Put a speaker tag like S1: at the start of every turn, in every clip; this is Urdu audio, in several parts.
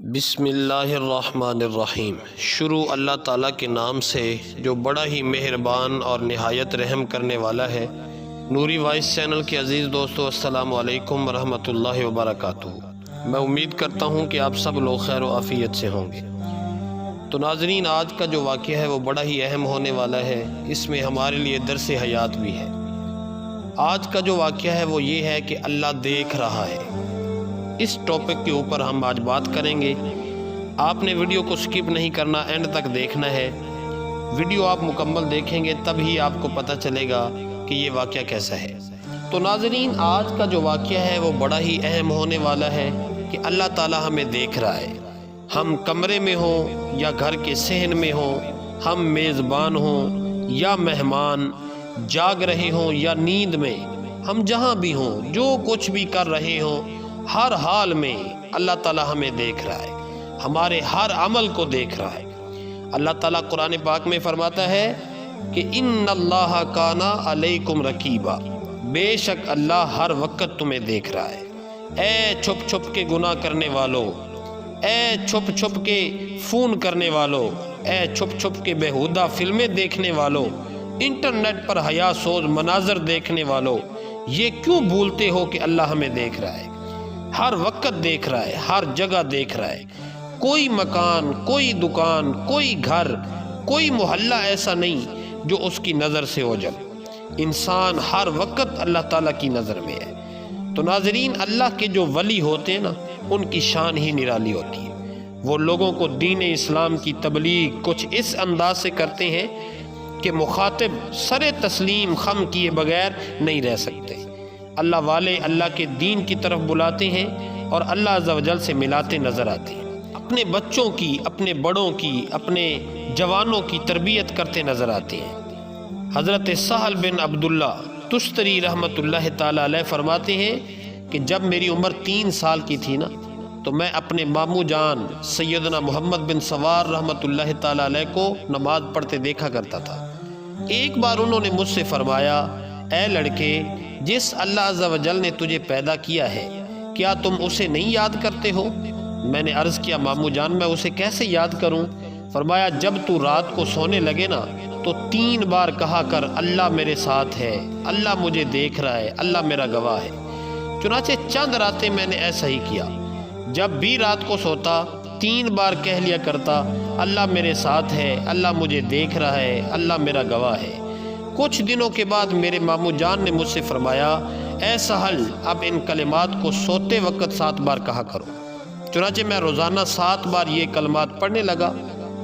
S1: بسم اللہ الرحمن الرحیم۔ شروع اللہ تعالیٰ کے نام سے جو بڑا ہی مہربان اور نہایت رحم کرنے والا ہے۔ نوری وائس چینل کے عزیز دوستو، السلام علیکم ورحمۃ اللہ وبرکاتہ۔ میں امید کرتا ہوں کہ آپ سب لوگ خیر و عافیت سے ہوں گے۔ تو ناظرین، آج کا جو واقعہ ہے وہ بڑا ہی اہم ہونے والا ہے، اس میں ہمارے لیے درس حیات بھی ہے۔ آج کا جو واقعہ ہے وہ یہ ہے کہ اللہ دیکھ رہا ہے۔ اس ٹاپک کے اوپر ہم آج بات کریں گے۔ آپ نے ویڈیو کو سکپ نہیں کرنا، اینڈ تک دیکھنا ہے۔ ویڈیو آپ مکمل دیکھیں گے تب ہی آپ کو پتہ چلے گا کہ یہ واقعہ کیسا ہے۔ تو ناظرین، آج کا جو واقعہ ہے وہ بڑا ہی اہم ہونے والا ہے کہ اللہ تعالیٰ ہمیں دیکھ رہا ہے۔ ہم کمرے میں ہوں یا گھر کے صحن میں ہوں، ہم میزبان ہوں یا مہمان، جاگ رہے ہوں یا نیند میں، ہم جہاں بھی ہوں، جو کچھ بھی کر رہے ہوں، ہر حال میں اللہ تعالیٰ ہمیں دیکھ رہا ہے، ہمارے ہر عمل کو دیکھ رہا ہے۔ اللہ تعالیٰ قرآن پاک میں فرماتا ہے کہ ان اللہ کان علیکم رقیبا، بے شک اللہ ہر وقت تمہیں دیکھ رہا ہے۔ اے چھپ چھپ کے گناہ کرنے والو، اے چھپ چھپ کے فون کرنے والو، اے چھپ چھپ کے بیہودہ فلمیں دیکھنے والو، انٹرنیٹ پر حیا سوز مناظر دیکھنے والو، یہ کیوں بھولتے ہو کہ اللہ ہمیں دیکھ رہا ہے؟ ہر وقت دیکھ رہا ہے، ہر جگہ دیکھ رہا ہے۔ کوئی مکان، کوئی دکان، کوئی گھر، کوئی محلہ ایسا نہیں جو اس کی نظر سے اوجل۔ انسان ہر وقت اللہ تعالیٰ کی نظر میں ہے۔ تو ناظرین، اللہ کے جو ولی ہوتے ہیں نا، ان کی شان ہی نرالی ہوتی ہے۔ وہ لوگوں کو دین اسلام کی تبلیغ کچھ اس انداز سے کرتے ہیں کہ مخاطب سر تسلیم خم کیے بغیر نہیں رہ سکتے۔ اللہ والے اللہ کے دین کی طرف بلاتے ہیں اور اللہ عز و جل سے ملاتے نظر آتے ہیں۔ اپنے بچوں کی، اپنے بڑوں کی، اپنے جوانوں کی تربیت کرتے نظر آتے ہیں۔ حضرت سہل بن عبداللہ تستری رحمۃ اللہ تعالی علیہ فرماتے ہیں کہ جب میری عمر 3 سال کی تھی نا، تو میں اپنے ماموں جان سیدنا محمد بن سوار رحمۃ اللہ تعالی علیہ کو نماز پڑھتے دیکھا کرتا تھا۔ ایک بار انہوں نے مجھ سے فرمایا، اے لڑکے، جس اللہ عز و جل نے تجھے پیدا کیا ہے، کیا تم اسے نہیں یاد کرتے ہو؟ میں نے عرض کیا، ماموں جان میں اسے کیسے یاد کروں؟ فرمایا، جب تو رات کو سونے لگے نا تو 3 بار کہا کر، اللہ میرے ساتھ ہے، اللہ مجھے دیکھ رہا ہے، اللہ میرا گواہ ہے۔ چنانچہ چند راتیں میں نے ایسا ہی کیا۔ جب بھی رات کو سوتا 3 بار کہہ لیا کرتا، اللہ میرے ساتھ ہے، اللہ مجھے دیکھ رہا ہے، اللہ میرا گواہ ہے۔ کچھ دنوں کے بعد میرے ماموں جان نے مجھ سے فرمایا، اے سہل، اب ان کلمات کو سوتے وقت 7 بار کہا کرو۔ چنانچہ میں روزانہ 7 بار یہ کلمات پڑھنے لگا۔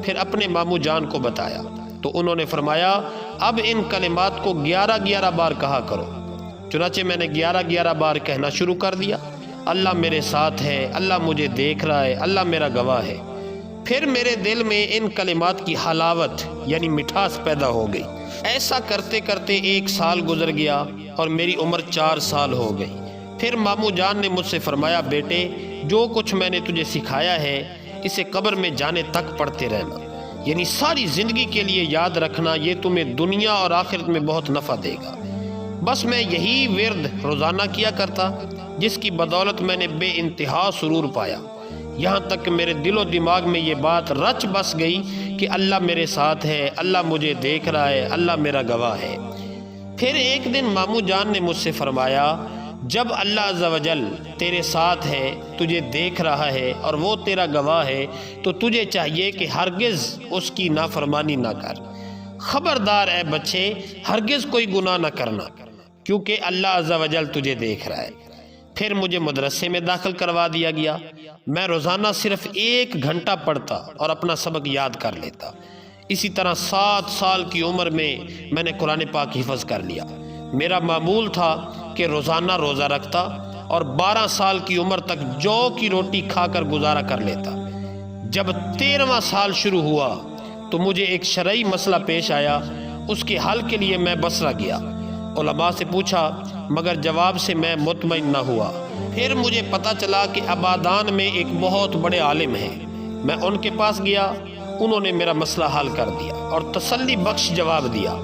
S1: پھر اپنے ماموں جان کو بتایا تو انہوں نے فرمایا، اب ان کلمات کو 11 بار کہا کرو۔ چنانچہ میں نے 11 بار کہنا شروع کر دیا، اللہ میرے ساتھ ہے، اللہ مجھے دیکھ رہا ہے، اللہ میرا گواہ ہے۔ پھر میرے دل میں ان کلمات کی حلاوت یعنی مٹھاس پیدا ہو گئی۔ ایسا کرتے کرتے 1 سال گزر گیا اور میری عمر 4 سال ہو گئی۔ پھر ماموں جان نے مجھ سے فرمایا، بیٹے، جو کچھ میں نے تجھے سکھایا ہے اسے قبر میں جانے تک پڑھتے رہنا، یعنی ساری زندگی کے لیے یاد رکھنا، یہ تمہیں دنیا اور آخرت میں بہت نفع دے گا۔ بس میں یہی ورد روزانہ کیا کرتا، جس کی بدولت میں نے بے انتہا سرور پایا، یہاں تک کہ میرے دل و دماغ میں یہ بات رچ بس گئی کہ اللہ میرے ساتھ ہے، اللہ مجھے دیکھ رہا ہے، اللہ میرا گواہ ہے۔ پھر ایک دن ماموں جان نے مجھ سے فرمایا، جب اللہ عز و جل تیرے ساتھ ہے، تجھے دیکھ رہا ہے اور وہ تیرا گواہ ہے، تو تجھے چاہیے کہ ہرگز اس کی نافرمانی نہ کر۔ خبردار اے بچے، ہرگز کوئی گناہ نہ کرنا، کیونکہ اللہ عز و جل تجھے دیکھ رہا ہے۔ پھر مجھے مدرسے میں داخل کروا دیا گیا۔ میں روزانہ صرف 1 گھنٹہ پڑھتا اور اپنا سبق یاد کر لیتا۔ اسی طرح 7 سال کی عمر میں نے قرآن پاک حفظ کر لیا۔ میرا معمول تھا کہ روزانہ روزہ رکھتا اور 12 سال کی عمر تک جو کی روٹی کھا کر گزارا کر لیتا۔ جب 13واں سال شروع ہوا تو مجھے ایک شرعی مسئلہ پیش آیا۔ اس کے حل کے لیے میں بصرہ گیا، علماء سے پوچھا، مگر جواب سے میں مطمئن نہ ہوا۔ پھر مجھے پتہ چلا کہ آبادان میں ایک بہت بڑے عالم ہیں۔ میں ان کے پاس گیا، انہوں نے میرا مسئلہ حل کر دیا اور تسلی بخش جواب دیا۔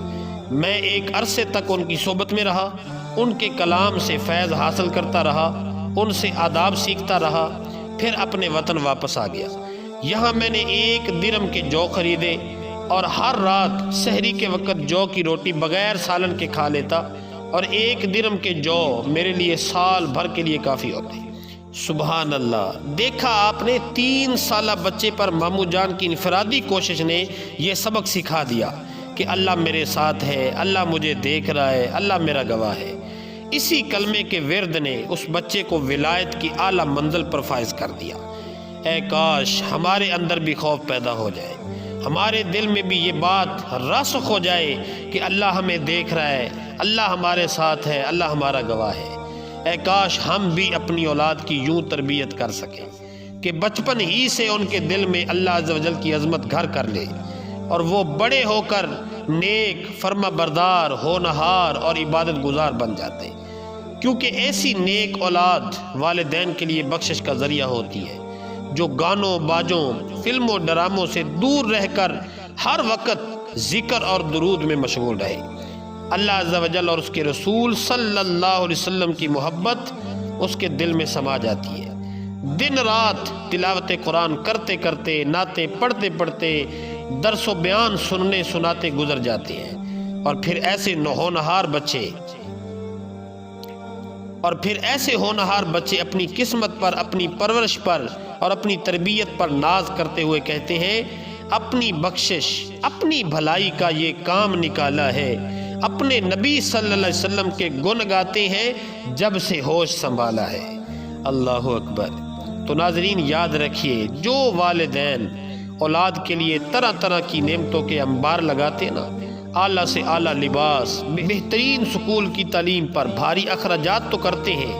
S1: میں ایک عرصے تک ان کی صحبت میں رہا، ان کے کلام سے فیض حاصل کرتا رہا، ان سے آداب سیکھتا رہا۔ پھر اپنے وطن واپس آ گیا۔ یہاں میں نے 1 درہم کے جو خریدے اور ہر رات سحری کے وقت جو کی روٹی بغیر سالن کے کھا لیتا، اور 1 درہم کے جو میرے لیے سال بھر کے لیے کافی ہوتے۔ سبحان اللہ! دیکھا آپ نے، 3 سالہ بچے پر ماموں جان کی انفرادی کوشش نے یہ سبق سکھا دیا کہ اللہ میرے ساتھ ہے، اللہ مجھے دیکھ رہا ہے، اللہ میرا گواہ ہے۔ اسی کلمے کے ورد نے اس بچے کو ولایت کی اعلیٰ منزل پر فائز کر دیا۔ اے کاش ہمارے اندر بھی خوف پیدا ہو جائے، ہمارے دل میں بھی یہ بات راسخ ہو جائے کہ اللہ ہمیں دیکھ رہا ہے، اللہ ہمارے ساتھ ہے، اللہ ہمارا گواہ ہے۔ اے کاش ہم بھی اپنی اولاد کی یوں تربیت کر سکیں کہ بچپن ہی سے ان کے دل میں اللہ عز و جل کی عظمت گھر کر لے، اور وہ بڑے ہو کر نیک، فرما بردار، ہونہار اور عبادت گزار بن جاتے، کیونکہ ایسی نیک اولاد والدین کے لیے بخشش کا ذریعہ ہوتی ہے، جو گانوں باجوں، فلموں ڈراموں سے دور رہ کر ہر وقت ذکر اور درود میں مشغول رہے۔ اللہ عز و جل اور اس کے رسول صلی اللہ علیہ وسلم کی محبت اس کے دل میں سما جاتی ہے۔ دن رات تلاوت قرآن کرتے کرتے، نعتیں پڑھتے پڑھتے، درس و بیان سننے سناتے گزر جاتے ہیں، اور پھر ایسے ہونہار بچے اپنی قسمت پر، اپنی پرورش پر اور اپنی تربیت پر ناز کرتے ہوئے کہتے ہیں، اپنی بخشش، اپنی بھلائی کا یہ کام نکالا ہے، اپنے نبی صلی اللہ علیہ وسلم کے گن گاتے ہیں جب سے ہوش سنبھالا ہے۔ اللہ اکبر! تو ناظرین یاد رکھیے، جو والدین اولاد کے لیے طرح طرح کی نعمتوں کے انبار لگاتے نا، اعلیٰ سے اعلیٰ لباس، بہترین سکول کی تعلیم پر بھاری اخراجات تو کرتے ہیں،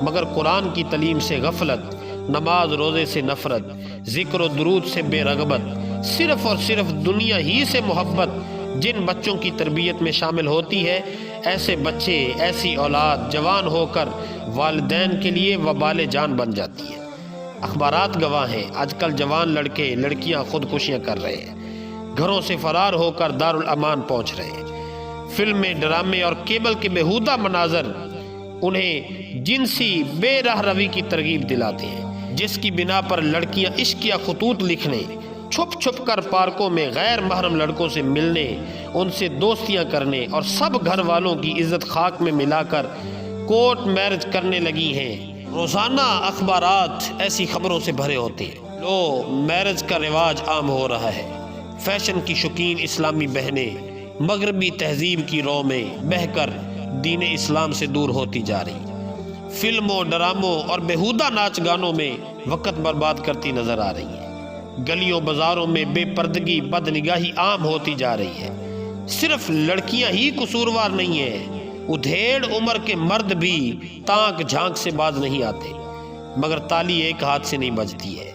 S1: مگر قرآن کی تعلیم سے غفلت، نماز روزے سے نفرت، ذکر و درود سے بے رغبت، صرف اور صرف دنیا ہی سے محبت جن بچوں کی تربیت میں شامل ہوتی ہے، ایسے بچے، ایسی اولاد جوان ہو کر والدین کے لیے وبال جان بن جاتی ہے۔ اخبارات گواہ ہیں، آج کل جوان لڑکے لڑکیاں خودکشیاں کر رہے ہیں، گھروں سے فرار ہو کر دارالامان پہنچ رہے ہیں۔ فلمیں، ڈرامے اور کیبل کے بےہودہ مناظر انہیں جنسی بے راہ روی کی ترغیب دلاتے ہیں، جس کی بنا پر لڑکیاں عشقیہ خطوط لکھنے، چھپ چھپ کر پارکوں میں غیر محرم لڑکوں سے ملنے، ان سے دوستیاں کرنے اور سب گھر والوں کی عزت خاک میں ملا کر کورٹ میرج کرنے لگی ہیں۔ روزانہ اخبارات ایسی خبروں سے بھرے ہوتے ہیں۔ لو میرج کا رواج عام ہو رہا ہے، فیشن کی شوقین اسلامی بہنیں مغربی تہذیب کی رو میں بہہ کر دین اسلام سے دور ہوتی جا رہی، فلموں، ڈراموں اور بےہودہ ناچ گانوں میں وقت برباد کرتی نظر آ رہی ہیں، گلیوں بازاروں میں بے پردگی، بد نگاہی عام ہوتی جا رہی ہے۔ صرف لڑکیاں ہی قصوروار نہیں ہیں، ادھیڑ عمر کے مرد بھی تانک جھانک سے باز نہیں آتے، مگر تالی ایک ہاتھ سے نہیں بجتی ہے۔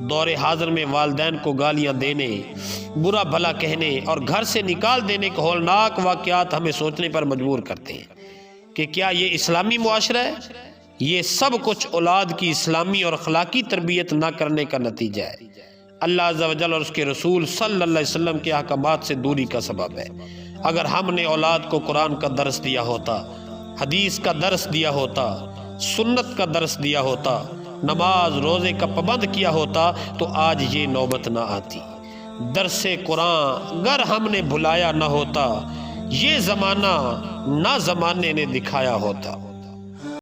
S1: دور حاضر میں والدین کو گالیاں دینے، برا بھلا کہنے اور گھر سے نکال دینے کے ہولناک واقعات ہمیں سوچنے پر مجبور کرتے ہیں کہ کیا یہ اسلامی معاشرہ ہے؟ یہ سب کچھ اولاد کی اسلامی اور اخلاقی تربیت نہ کرنے کا نتیجہ ہے۔ اللہ عز و جل اور اس کے رسول صلی اللہ علیہ وسلم کے احکامات سے دوری کا سبب ہے۔ اگر ہم نے اولاد کو قرآن کا درس دیا ہوتا، حدیث کا درس دیا ہوتا، سنت کا درس دیا ہوتا، نماز روزے کا پابند کیا ہوتا، تو آج یہ نوبت نہ آتی۔ درس قرآن اگر ہم نے بھلایا نہ ہوتا، یہ زمانہ نہ زمانے نے دکھایا ہوتا۔